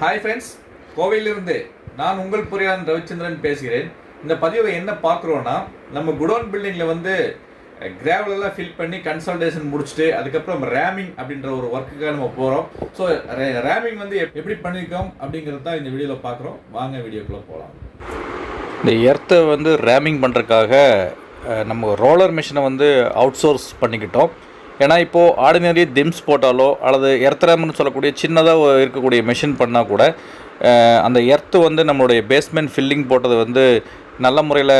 Hi friends, கோவையிலிருந்து நான் உங்கள் பொறியாளர் ரவிச்சந்திரன் பேசுகிறேன். இந்த பதிவில் என்ன பார்க்குறோன்னா, நம்ம குடோன் பில்டிங்கில் வந்து கிராவலெல்லாம் ஃபில் பண்ணி கன்சல்டேஷன் முடிச்சுட்டு அதுக்கப்புறம் ரேமிங் அப்படின்ற ஒரு ஒர்க்குக்காக நம்ம போகிறோம். ஸோ ரேமிங் வந்து எப்படி பண்ணியிருக்கோம் அப்படிங்கிறது தான் இந்த வீடியோவில் பார்க்குறோம். வாங்க வீடியோக்குள்ளே போகலாம். இந்த எர்த்தை வந்து ரேமிங் பண்ணுறதுக்காக நம்ம ரோலர் மிஷினை வந்து அவுட் சோர்ஸ் பண்ணிக்கிட்டோம். ஏன்னா இப்போது ஆர்டினரி திம்ஸ் போட்டாலோ அல்லது எர்த் ரேம்னு சொல்லக்கூடிய சின்னதாக இருக்கக்கூடிய மிஷின் பண்ணால் கூட அந்த எர்த்து வந்து நம்மளுடைய பேஸ்மெண்ட் ஃபில்லிங் போட்டது வந்து நல்ல முறையில்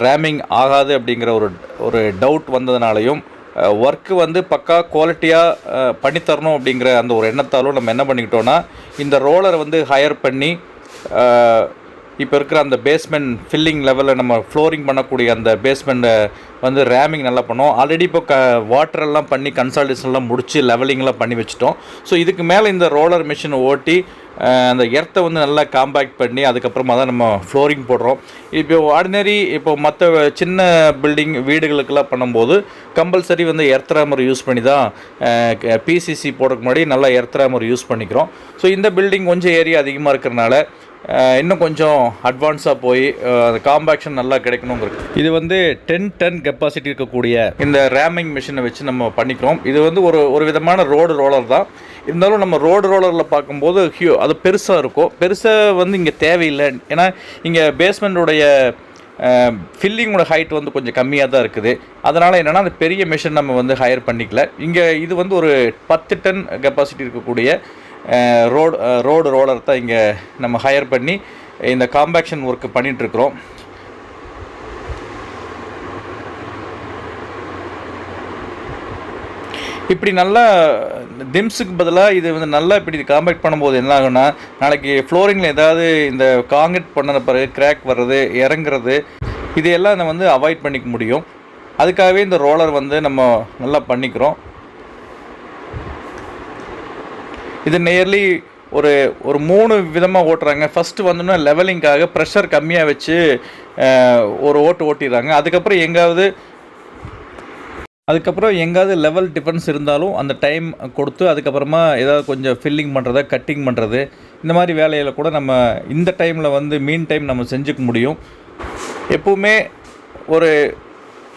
ரேமிங் ஆகாது அப்படிங்கிற ஒரு டவுட் வந்ததுனாலையும் ஒர்க்கு வந்து பக்கா குவாலிட்டியாக பண்ணித்தரணும் அப்படிங்கிற அந்த ஒரு எண்ணத்தாலும் நம்ம என்ன பண்ணிக்கிட்டோன்னா, இந்த ரோலரை வந்து ஹையர் பண்ணி இப்போ இருக்கிற அந்த பேஸ்மெண்ட் ஃபில்லிங் லெவலில் நம்ம ஃப்ளோரிங் பண்ணக்கூடிய அந்த பேஸ்மெண்ட்டை வந்து ரேமிங் நல்லா பண்ணோம். ஆல்ரெடி இப்போ வாட்டரெல்லாம் பண்ணி கன்சல்டேஷன்லாம் முடித்து லெவலிங்லாம் பண்ணி வச்சுட்டோம். ஸோ இதுக்கு மேலே இந்த ரோலர் மிஷினை ஓட்டி அந்த எர்த்தை வந்து நல்லா காம்பேக்ட் பண்ணி அதுக்கப்புறமா தான் நம்ம ஃப்ளோரிங் போடுறோம். இப்போ ஆர்டினரி இப்போ மற்ற சின்ன பில்டிங் வீடுகளுக்கெல்லாம் பண்ணும்போது கம்பல்சரி வந்து எர்த் ரேமர் யூஸ் பண்ணி தான் பிசிசி போடுறதுக்கு முன்னாடி நல்லா எர்த் ரேமர் யூஸ் பண்ணிக்கிறோம். ஸோ இந்த பில்டிங் கொஞ்சம் ஏரியா அதிகமாக இருக்கிறனால இன்னும் கொஞ்சம் அட்வான்ஸாக போய் அந்த காம்பேக்ஷன் நல்லா கிடைக்கணுங்கிறது. இது வந்து 10 டன் கெப்பாசிட்டி இருக்கக்கூடிய இந்த ரேமிங் மிஷினை வச்சு நம்ம பண்ணிக்கிறோம். இது வந்து ஒரு விதமான ரோடு ரோலர் தான். இருந்தாலும் நம்ம ரோடு ரோலரில் பார்க்கும்போது அது பெருசாக இருக்கும். பெருசாக வந்து இங்கே தேவையில்லை. ஏன்னா இங்கே பேஸ்மெண்ட்டுடைய ஃபில்லிங்கோட ஹைட் வந்து கொஞ்சம் கம்மியாக தான் இருக்குது. அதனால் என்னென்னா அந்த பெரிய மிஷின் நம்ம வந்து ஹையர் பண்ணிக்கல. இங்கே இது வந்து ஒரு 10 டன் கெப்பாசிட்டி இருக்கக்கூடிய ரோடு ரோலர் தான் இங்கே நம்ம ஹையர் பண்ணி இந்த காம்பேக்ஷன் ஒர்க்கு பண்ணிகிட்ருக்குறோம். இப்படி நல்லா திம்ஸுக்கு பதிலாக இது வந்து நல்லா இப்படி காம்பேக்ட் பண்ணும்போது என்ன ஆகுன்னா, நாளைக்கு ஃப்ளோரிங்கில் ஏதாவது இந்த காங்கிரீட் பண்ண பிறகு கிராக் வர்றது இறங்குறது இதையெல்லாம் நம்ம வந்து அவாய்ட் பண்ணிக்க முடியும். அதுக்காகவே இந்த ரோலர் வந்து நம்ம நல்லா பண்ணிக்கிறோம். இது நியர்லி ஒரு 3 விதமாக ஓட்டுறாங்க. ஃபஸ்ட்டு வந்தோன்னா லெவலிங்காக ப்ரெஷர் கம்மியாக வச்சு ஒரு ஓட்டிடுறாங்க. அதுக்கப்புறம் எங்காவது லெவல் டிஃபரன்ஸ் இருந்தாலும் அந்த டைம் கொடுத்து அதுக்கப்புறமா ஏதாவது கொஞ்சம் ஃபில்லிங் பண்ணுறது, கட்டிங் பண்ணுறது, இந்த மாதிரி வேலையில் கூட நம்ம இந்த டைமில் வந்து மீன் டைம் நம்ம செஞ்சுக்க முடியும். எப்போவுமே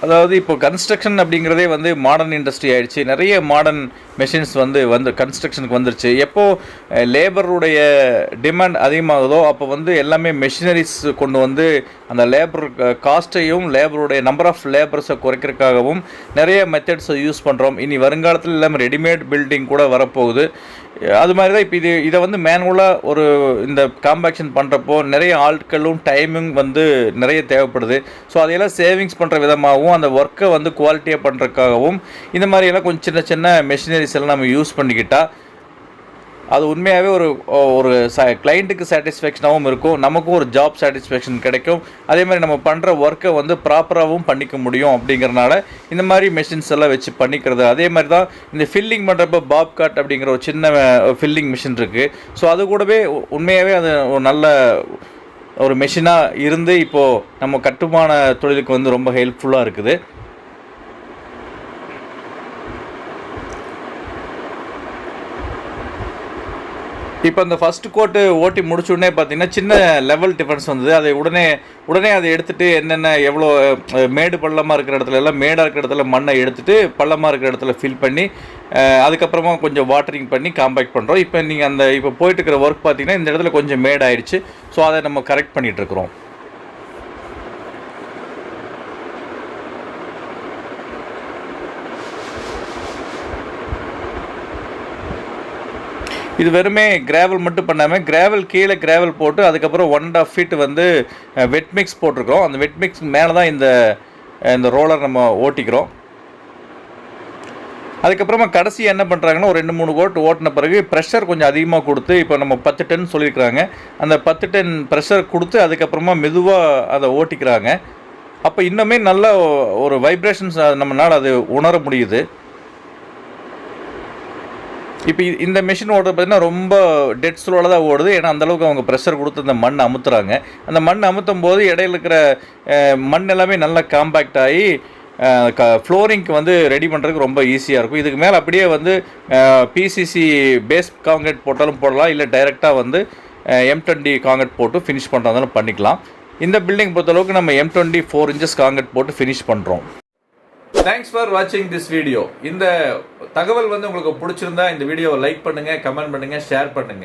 அதாவது இப்போ கன்ஸ்ட்ரக்ஷன் அப்படிங்கிறதே வந்து மாடர்ன் இண்டஸ்ட்ரி ஆகிடுச்சு. நிறைய மாடர்ன் மெஷின்ஸ் வந்து கன்ஸ்ட்ரக்ஷனுக்கு வந்துருச்சு. எப்போது லேபருடைய டிமாண்ட் அதிகமாகுதோ அப்போ வந்து எல்லாமே மெஷினரிஸ் கொண்டு வந்து அந்த லேபர் காஸ்ட்டையும் லேபருடைய நம்பர் ஆஃப் லேபர்ஸை குறைக்கிறதுக்காகவும் நிறைய மெத்தட்ஸை யூஸ் பண்ணுறோம். இனி வருங்காலத்தில் எல்லாமே ரெடிமேட் பில்டிங் கூட வரப்போகுது. அது மாதிரி தான் இப்போ இதை வந்து மேனுவலாக இந்த காம்பேக்ஷன் பண்ணுறப்போ நிறைய ஆட்களும் டைமிங் வந்து நிறைய தேவைப்படுது. ஸோ அதையெல்லாம் சேவிங்ஸ் பண்ணுற விதமாகவும் அந்த ஒர்க்கை வந்து குவாலிட்டியாக பண்ணுறதுக்காகவும் இந்த மாதிரியெல்லாம் கொஞ்சம் சின்ன சின்ன மெஷினரிஸ் எல்லாம் நம்ம யூஸ் பண்ணிக்கிட்டால் அது உண்மையாகவே ஒரு கிளைண்ட்டுக்கு சாட்டிஸ்ஃபேக்ஷனாகவும் இருக்கும், நமக்கும் ஒரு ஜாப் சாட்டிஸ்ஃபேக்ஷன் கிடைக்கும். அதே மாதிரி நம்ம பண்ணுற ஒர்க்கை வந்து ப்ராப்பராகவும் பண்ணிக்க முடியும். அப்படிங்கிறனால இந்த மாதிரி மெஷின்ஸ் எல்லாம் வச்சு பண்ணிக்கிறது. அதே மாதிரி தான் இந்த ஃபில்லிங் பண்ணுறப்ப பாப் காட் அப்படிங்கிற ஒரு சின்ன ஃபில்லிங் மிஷின் இருக்குது. ஸோ அது கூடவே உண்மையாகவே அது ஒரு நல்ல ஒரு மெஷினாக இருந்து இப்போது நம்ம கட்டுமான தொழிலுக்கு வந்து ரொம்ப ஹெல்ப்ஃபுல்லாக இருக்குது. இப்போ அந்த ஃபஸ்ட்டு கோட்டு ஓட்டி முடிச்சோடனே பார்த்தீங்கன்னா சின்ன லெவல் டிஃபரன்ஸ் வந்தது. அதை உடனே அதை எடுத்துகிட்டு என்னென்ன எவ்வளோ மேடு பள்ளமாக இருக்கிற இடத்துல எல்லாம் மேடாக இருக்கிற இடத்துல மண்ணை எடுத்துகிட்டு பள்ளமாக இருக்கிற இடத்துல ஃபில் பண்ணி அதுக்கப்புறமா கொஞ்சம் வாட்டரிங் பண்ணி காம்பேக்ட் பண்ணுறோம். இப்போ நீங்கள் இப்போ போயிட்டு இருக்கிற ஒர்க் பார்த்தீங்கன்னா இந்த இடத்துல கொஞ்சம் மேடாயிடுச்சு. ஸோ அதை நம்ம கரெக்ட் பண்ணிகிட்ருக்குறோம். இது வெறுமே கிராவல் மட்டும் பண்ணாமல் கிராவல் கீழே கிராவல் போட்டு அதுக்கப்புறம் 1.5 ஃபீட் வந்து வெட் மிக்ஸ் போட்டிருக்கிறோம். அந்த வெட் மிக்ஸ் மேலே தான் இந்த ரோலர் நம்ம ஓட்டிக்கிறோம். அதுக்கப்புறமா கடைசி என்ன பண்ணுறாங்கன்னா, ஒரு 2-3 கோட் ஓட்டின பிறகு ப்ரெஷர் கொஞ்சம் அதிகமாக கொடுத்து, இப்போ நம்ம 10 டன் சொல்லியிருக்கிறாங்க, அந்த 10 டன் ப்ரெஷர் கொடுத்து அதுக்கப்புறமா மெதுவாக அதை ஓட்டிக்கிறாங்க. அப்போ இன்னுமே நல்ல ஒரு வைப்ரேஷன்ஸ் நம்மளால் அது உணர முடியுது. இப்போ இந்த மிஷின் ஓடுறது பார்த்திங்கன்னா ரொம்ப டெட் ஸ்லோவில் தான் ஓடுது. ஏன்னா அந்தளவுக்கு அவங்க ப்ரெஷர் கொடுத்து அந்த மண் அமுத்துறாங்க. அந்த மண் அமுத்தும் போது இடையில இருக்கிற மண் எல்லாமே நல்லா காம்பேக்ட் ஆகி ஃப்ளோரிங்க்கு வந்து ரெடி பண்ணுறதுக்கு ரொம்ப ஈஸியாக இருக்கும். இதுக்கு மேலே அப்படியே வந்து பிசிசி பேஸ் காங்கிரீட் போட்டாலும் போடலாம், இல்லை டைரெக்டாக வந்து M20 காங்கிரீட் போட்டு ஃபினிஷ் பண்ணுறதாலும் பண்ணிக்கலாம். இந்த பில்டிங் பொறுத்தளவுக்கு நம்ம M20 4 inches காங்கிரீட் போட்டு ஃபினிஷ் பண்ணுறோம். தேங்க்ஸ் ஃபார் வாட்சிங் திஸ் வீடியோ. இந்த தகவல் வந்து உங்களுக்கு பிடிச்சிருந்தா இந்த வீடியோவை லைக் பண்ணுங்க, கமெண்ட் பண்ணுங்க, ஷேர் பண்ணுங்க.